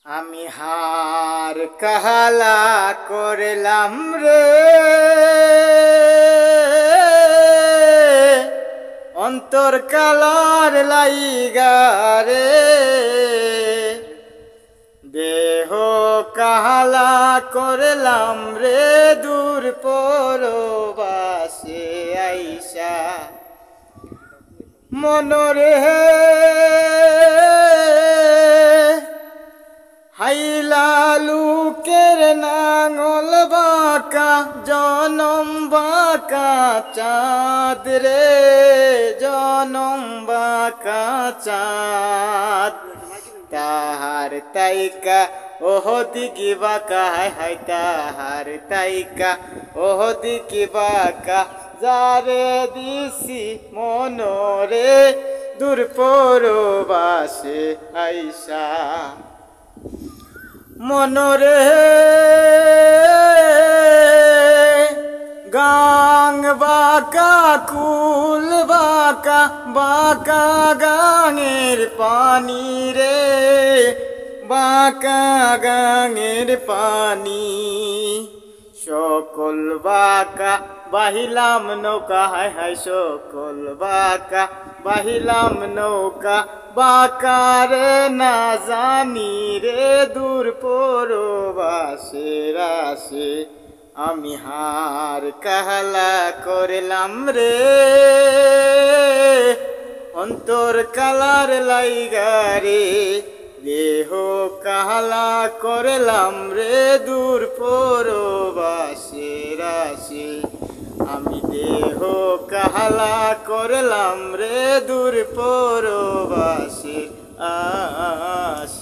আমি হার কাহালা করলাম রে অন্তর কালার লাইগারে দেহ কাহালা করলাম রে দূর পরবাসে আইসা মনরে হাইলা লুকের নাঙল বাঁকা জনম বাঁকা চাঁদ রে জনম বাঁকা চাঁদ তাহার তাইকা ওহ দিকি বাঁকা হায় হায় তাহার তাইকা ওহ দিকি বাঁকা যারে দিছি মনরে দূর পরবাসে আইসা মনরে গাং বাঁকা কুল বাঁকা বাঁকা গাঙের পানি রে বাঁকা গাঙের পানি সকল বাঁকা বাহিলাম নৌকা হায় হায় সকল বাঁকা বাহিলাম নৌকা বাঁকা রে না জানি রে দূর পরবাসে রাসে আমি হার কাহালা করলাম রে অন্তর কালার লাইগারে দেহ কাহালা করলাম রে দূর পরবাসে রাসে আমি দেহ কাহালা করলাম রে দূর পরবাসে আস